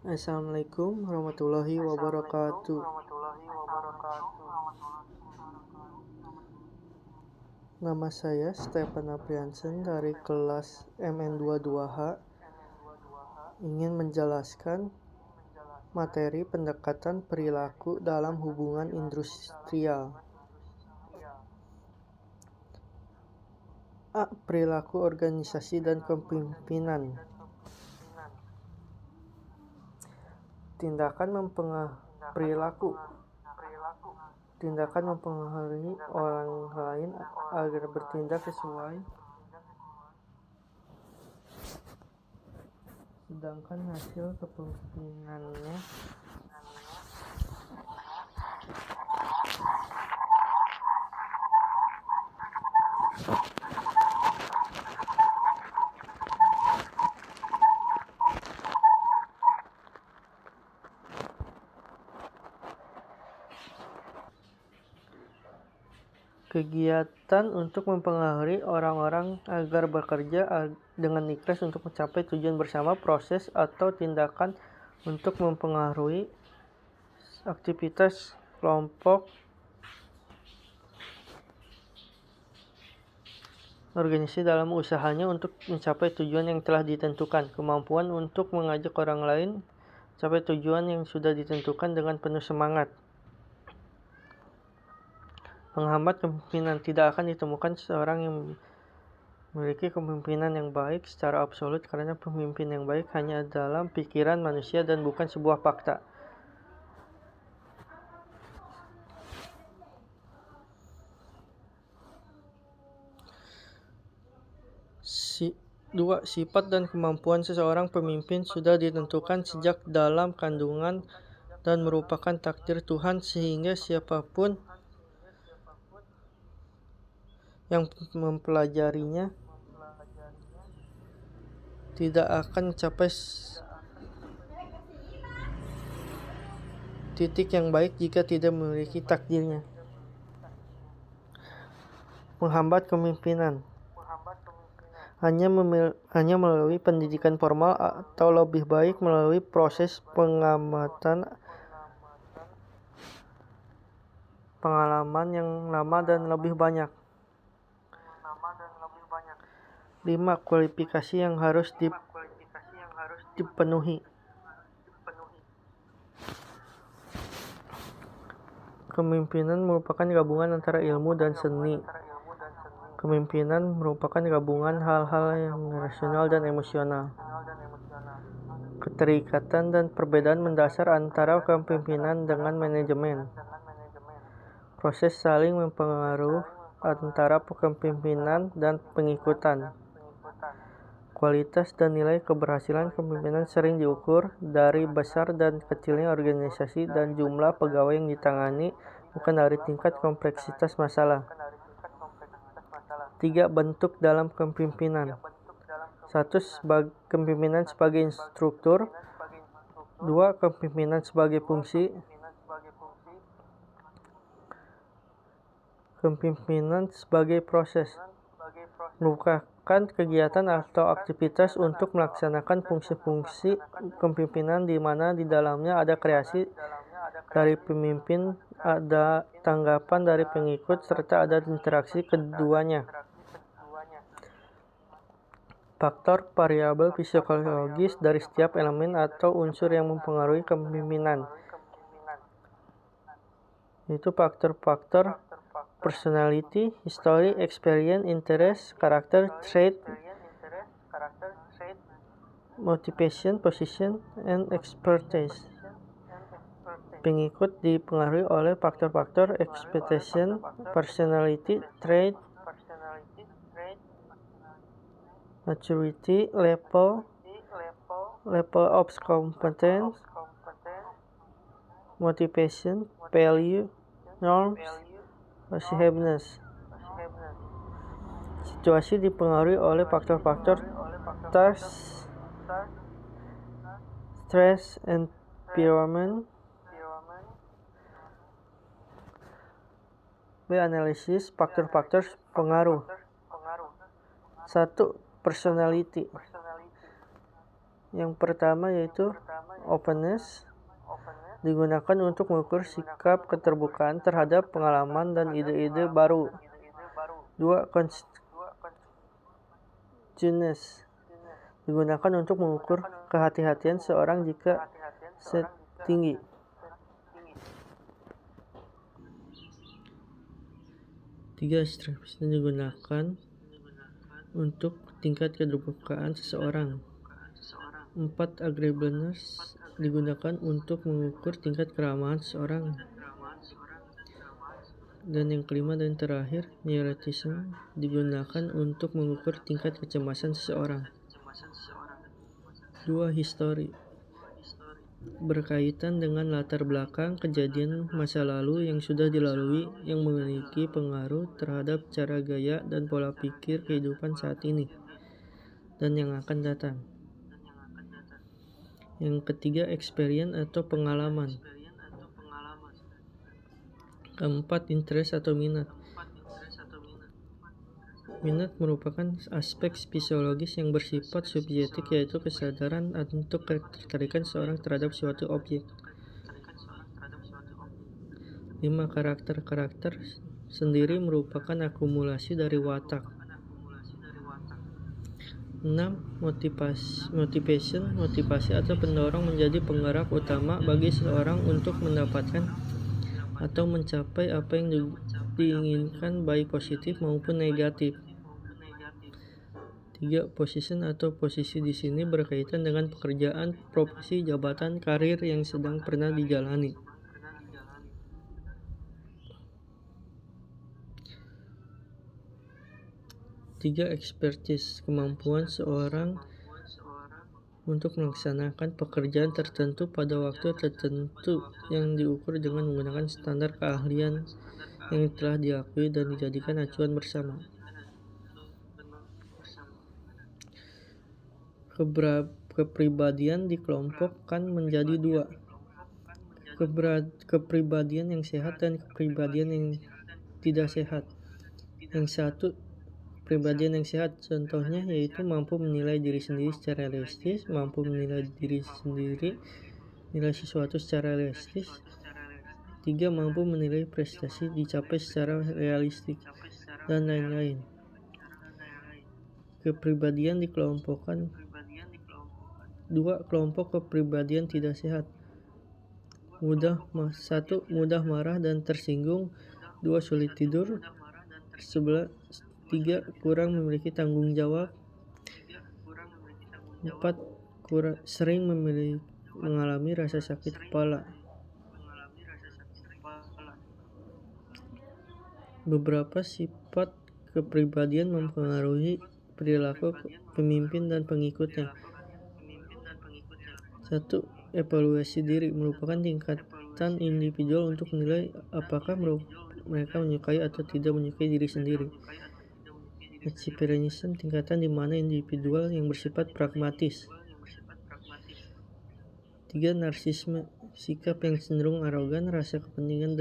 Assalamualaikum warahmatullahi wabarakatuh. Nama saya Stephen Apriansen dari kelas MN22H. Ingin menjelaskan materi pendekatan perilaku dalam hubungan industrial. A. Perilaku organisasi dan kepemimpinan. Tindakan mempengaruhi orang lain agar bertindak sesuai, sedangkan hasil kepemimpinannya kegiatan untuk mempengaruhi orang-orang agar bekerja dengan ikhlas untuk mencapai tujuan bersama, proses atau tindakan untuk mempengaruhi aktivitas kelompok, organisasi dalam usahanya untuk mencapai tujuan yang telah ditentukan, kemampuan untuk mengajak orang lain mencapai tujuan yang sudah ditentukan dengan penuh semangat. Menghambat kepemimpinan. Tidak akan ditemukan seseorang yang memiliki kepemimpinan yang baik secara absolut, karena pemimpin yang baik hanya dalam pikiran manusia dan bukan sebuah fakta. Dua, sifat dan kemampuan seseorang pemimpin sudah ditentukan sejak dalam kandungan dan merupakan takdir Tuhan, sehingga siapapun yang mempelajarinya tidak akan mencapai titik yang baik jika tidak memiliki takdirnya. Menghambat kepemimpinan. Hanya melalui pendidikan formal atau lebih baik melalui proses pengamatan, pengalaman yang lama dan lebih banyak. 5. Kualifikasi yang harus dipenuhi. Kepemimpinan merupakan gabungan antara ilmu dan seni. Kepemimpinan merupakan gabungan hal-hal yang rasional dan emosional. Keterikatan dan perbedaan mendasar antara kepemimpinan dengan manajemen. Proses saling mempengaruhi antara kepemimpinan dan pengikutan. Kualitas dan nilai keberhasilan kepemimpinan sering diukur dari besar dan kecilnya organisasi dan jumlah pegawai yang ditangani, bukan dari tingkat kompleksitas masalah. 3. Bentuk dalam kepemimpinan. 1. Kepemimpinan sebagai instruktur. 2. Kepemimpinan sebagai fungsi. Kepemimpinan sebagai proses. Merupakan kegiatan atau aktivitas untuk melaksanakan fungsi-fungsi kepemimpinan di mana di dalamnya ada kreasi dari pemimpin, ada tanggapan dari pengikut, serta ada interaksi keduanya. Faktor variabel psikologis dari setiap elemen atau unsur yang mempengaruhi kepemimpinan, yaitu faktor-faktor personality, history, experience, interest, character, trait, motivation, position, and expertise. Pengikut dipengaruhi oleh faktor-faktor expectation, personality, trait, maturity, level of competence, motivation, value, norms, happiness. Situasi dipengaruhi oleh faktor-faktor stress, environment. B. Analisis faktor-faktor pengaruh. 1. Personality. Yang pertama yaitu openness, digunakan untuk mengukur sikap keterbukaan terhadap pengalaman dan ide-ide baru. 2. Conscientiousness, digunakan untuk mengukur kehati-hatian seorang jika tinggi. 3. Strengths, digunakan untuk tingkat keterbukaan seseorang. 4. Agreeableness, digunakan untuk mengukur tingkat keramahan seseorang. Dan yang kelima dan terakhir, neuroticism, digunakan untuk mengukur tingkat kecemasan seseorang. 2. History, berkaitan dengan latar belakang kejadian masa lalu yang sudah dilalui yang memiliki pengaruh terhadap cara gaya dan pola pikir kehidupan saat ini dan yang akan datang. Yang ketiga, experience atau pengalaman. Keempat, interest atau minat. Minat merupakan aspek fisiologis yang bersifat subjektif, yaitu kesadaran untuk ketertarikan seorang terhadap suatu objek. 5. Karakter sendiri merupakan akumulasi dari watak. 6. Motivasi atau pendorong menjadi penggerak utama bagi seseorang untuk mendapatkan atau mencapai apa yang diinginkan, baik positif maupun negatif. 3. Position atau posisi di sini berkaitan dengan pekerjaan, profesi, jabatan, karir yang sedang pernah dijalani. 3. Expertise, kemampuan seorang untuk melaksanakan pekerjaan tertentu pada waktu tertentu yang diukur dengan menggunakan standar keahlian yang telah diakui dan dijadikan acuan bersama. Kepribadian dikelompokkan menjadi 2. Kepribadian yang sehat dan kepribadian yang tidak sehat. Yang satu, kepribadian yang sehat, contohnya yaitu mampu menilai diri sendiri secara realistis, mampu menilai diri sendiri, nilai sesuatu secara realistis. 3. Mampu menilai prestasi dicapai secara realistik, dan lain-lain. Kepribadian dikelompokkan 2. Kelompok kepribadian tidak sehat. 1. Mudah marah dan tersinggung. 2. Sulit tidur. 3. Kurang memiliki tanggung jawab. 4. Sering mengalami rasa sakit kepala. Beberapa sifat kepribadian mempengaruhi perilaku pemimpin dan pengikutnya. 1. Evaluasi diri merupakan tingkatan individual untuk menilai apakah mereka menyukai atau tidak menyukai diri sendiri. Experientism, tingkatan di mana individual yang bersifat pragmatis. 3. Narsisme, sikap yang cenderung arogan, rasa kepentingan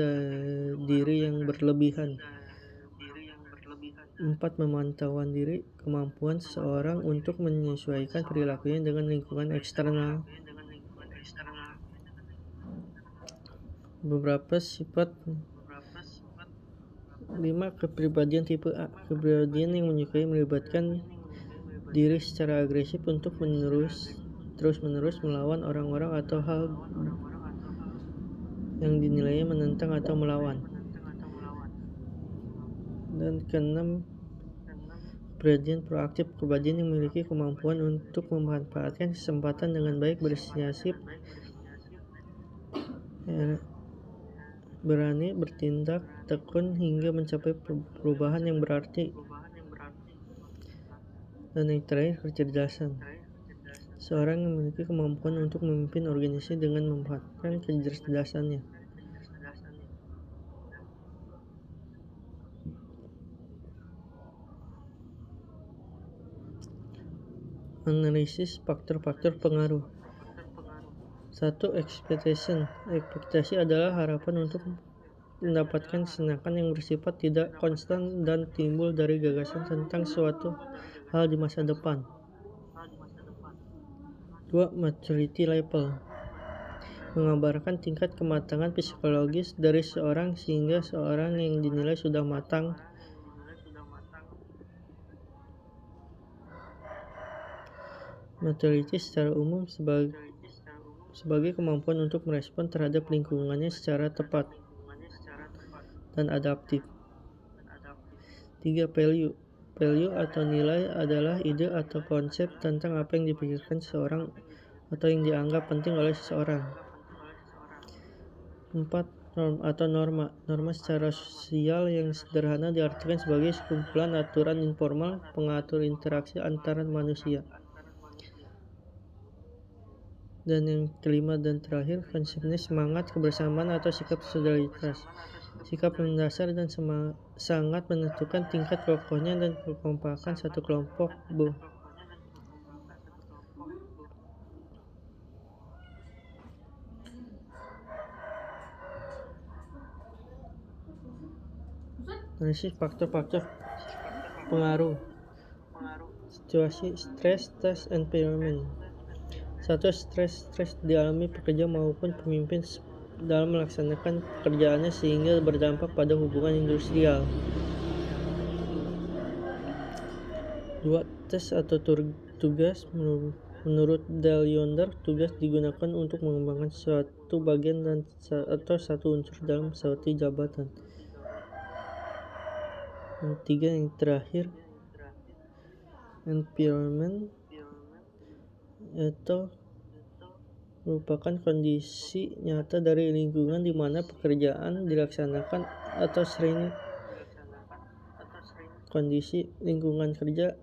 diri yang berlebihan. 4. Pemantauan diri, kemampuan seseorang untuk menyesuaikan perilakunya dengan lingkungan eksternal. Beberapa sifat. 5. Kepribadian tipe A, kepribadian yang menyukai melibatkan diri secara agresif untuk terus-menerus melawan orang-orang atau hal yang dinilainya menentang atau melawan. Dan ke-6, kepribadian proaktif, kepribadian yang memiliki kemampuan untuk memanfaatkan kesempatan dengan baik, berinisiatif, berani, bertindak, tekun hingga mencapai perubahan yang berarti. Dan yang terakhir, kecerdasan, seorang yang memiliki kemampuan untuk memimpin organisasi dengan memanfaatkan kecerdasannya. Analisis faktor-faktor pengaruh. 1. Ekspektasi adalah harapan untuk mendapatkan kesenangan yang bersifat tidak konstan dan timbul dari gagasan tentang suatu hal di masa depan. 2. Maturity level menggambarkan tingkat kematangan psikologis dari seorang sehingga seorang yang dinilai sudah matang. Maturity secara umum sebagai kemampuan untuk merespon terhadap lingkungannya secara tepat dan adaptif. 3. Value atau nilai adalah ide atau konsep tentang apa yang dipikirkan seseorang atau yang dianggap penting oleh seseorang. 4. Norma secara sosial yang sederhana diartikan sebagai sekumpulan aturan informal pengatur interaksi antara manusia. Dan yang kelima dan terakhir, konsepnya semangat kebersamaan atau sikap solidaritas. Sikap yang mendasar dan sangat menentukan tingkat kokohnya dan kekompakan satu kelompok. Analisis faktor-faktor pengaruh situasi stres, test, environment. 1. Stres dialami pekerja maupun pemimpin dalam melaksanakan pekerjaannya sehingga berdampak pada hubungan industrial. 2. Tes atau tugas. Menurut Dale Yonder, tugas digunakan untuk mengembangkan suatu bagian atau satu unsur dalam suatu jabatan. Yang 3 yang terakhir, environment atau merupakan kondisi nyata dari lingkungan di mana pekerjaan dilaksanakan atau sering kondisi lingkungan kerja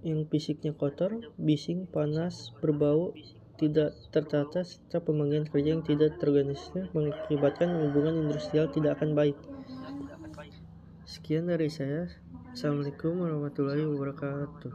yang fisiknya kotor, bising, panas, berbau, tidak tertata, serta pembagian kerja yang tidak terorganisir mengakibatkan hubungan industrial tidak akan baik. Sekian dari saya. Assalamualaikum warahmatullahi wabarakatuh.